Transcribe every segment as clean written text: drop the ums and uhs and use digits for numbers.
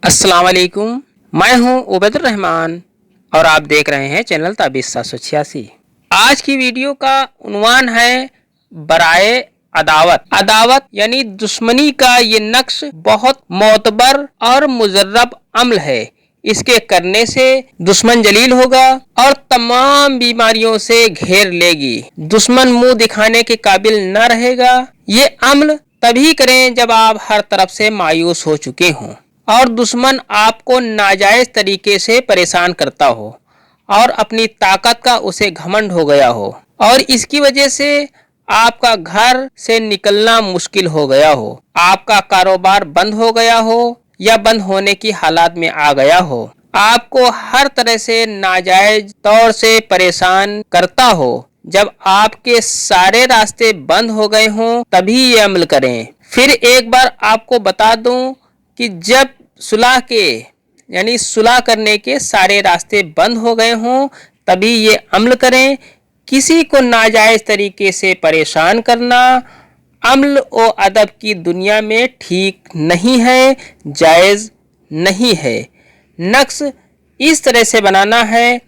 अस्सलाम वालेकुम। मैं हूं उबैदुर रहमान और आप देख रहे हैं चैनल ताबीज़ 786। आज की वीडियो का उन्वान है बराए अदावत। अदावत यानी दुश्मनी का ये नक्श बहुत मोतबर और मुजर्रब अमल है। इसके करने से दुश्मन जलील होगा और तमाम बीमारियों से घेर लेगी। दुश्मन मुंह दिखाने के काबिल न रहेगा। ये अमल तभी करें जब आप हर तरफ से मायूस हो चुके हों और दुश्मन आपको नाजायज तरीके से परेशान करता हो और अपनी ताकत का उसे घमंड हो गया हो और इसकी वजह से आपका घर से निकलना मुश्किल हो गया हो, आपका कारोबार बंद हो गया हो या बंद होने की हालात में आ गया हो, आपको हर तरह से नाजायज तौर से परेशान करता हो। जब आपके सारे रास्ते बंद हो गए हों तभी ये अमल करें। फिर एक बार आपको बता दूं कि जब सुलह करने के सारे रास्ते बंद हो गए हों तभी ये अमल करें। किसी को नाजायज तरीके से परेशान करना अमल व अदब की दुनिया में ठीक नहीं है, जायज़ नहीं है। नक्श इस तरह से बनाना है,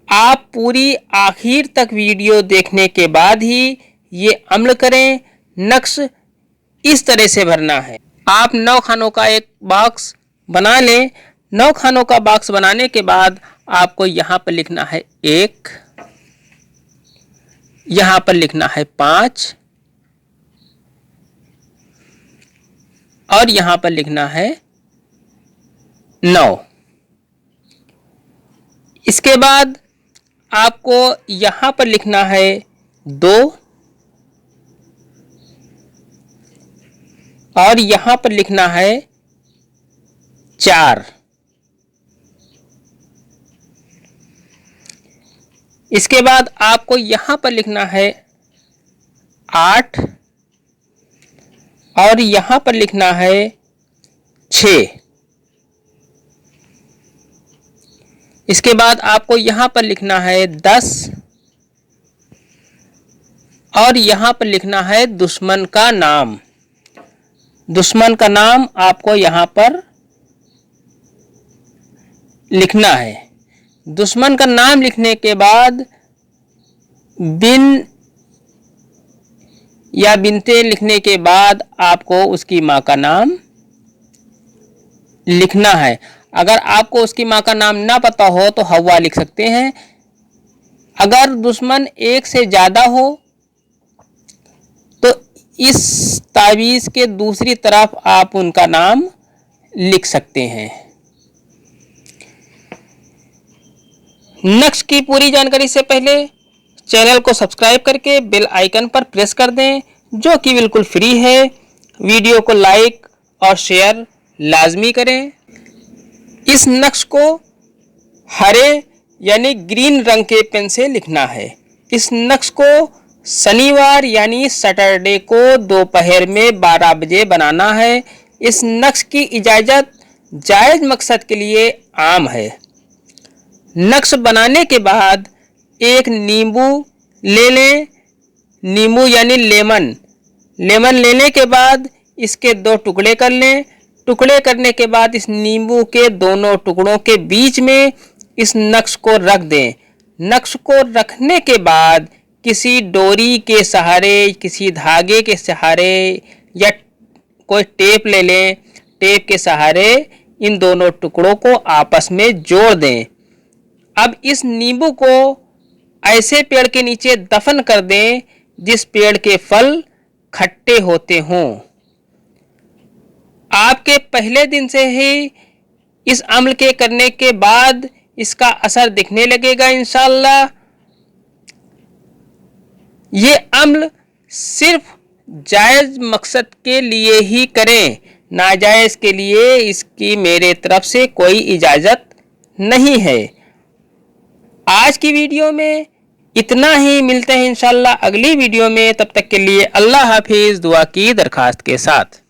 आप पूरी आखिर तक वीडियो देखने के बाद ही ये अमल करें। नक्श इस तरह से भरना है, आप 9 खानों का एक बॉक्स बना लें। 9 खानों का बॉक्स बनाने के बाद आपको यहाँ पर लिखना है 1, यहाँ पर लिखना है 5 और यहाँ पर लिखना है 9। इसके बाद आपको यहाँ पर लिखना है 2 और यहाँ पर लिखना है 4। इसके बाद आपको यहाँ पर लिखना है 8 और यहाँ पर लिखना है 6। इसके बाद आपको यहाँ पर लिखना है 10 और यहाँ पर लिखना है दुश्मन का नाम। दुश्मन का नाम आपको यहाँ पर लिखना है। दुश्मन का नाम लिखने के बाद बिन या बिनते लिखने के बाद आपको उसकी माँ का नाम लिखना है। अगर आपको उसकी माँ का नाम ना पता हो तो हवा लिख सकते हैं। अगर दुश्मन एक से ज़्यादा हो तो इस तावीज़ के दूसरी तरफ आप उनका नाम लिख सकते हैं। नक्श की पूरी जानकारी से पहले चैनल को सब्सक्राइब करके बेल आइकन पर प्रेस कर दें, जो कि बिल्कुल फ्री है। वीडियो को लाइक और शेयर लाजमी करें। इस नक्श को हरे यानी ग्रीन रंग के पेन से लिखना है। इस नक्श को शनिवार यानी सैटरडे को दोपहर में 12 बजे बनाना है। इस नक्श की इजाज़त जायज़ मकसद के लिए आम है। नक्श बनाने के बाद एक नींबू ले लें, नींबू यानी लेमन लेने के बाद इसके 2 टुकड़े कर लें। टुकड़े करने के बाद इस नींबू के दोनों टुकड़ों के बीच में इस नक्श को रख दें। नक्श को रखने के बाद किसी डोरी के सहारे, किसी धागे के सहारे या कोई टेप ले लें। टेप के सहारे इन दोनों टुकड़ों को आपस में जोड़ दें। अब इस नींबू को ऐसे पेड़ के नीचे दफन कर दें जिस पेड़ के फल खट्टे होते हों। आपके पहले दिन से ही इस अमल के करने के बाद इसका असर दिखने लगेगा इंशाअल्लाह। ये अमल सिर्फ जायज़ मकसद के लिए ही करें, नाजायज़ के लिए इसकी मेरे तरफ से कोई इजाज़त नहीं है। आज की वीडियो में इतना ही। मिलते हैं इंशाअल्लाह अगली वीडियो में। तब तक के लिए अल्लाह हाफिज़, दुआ की दरखास्त के साथ।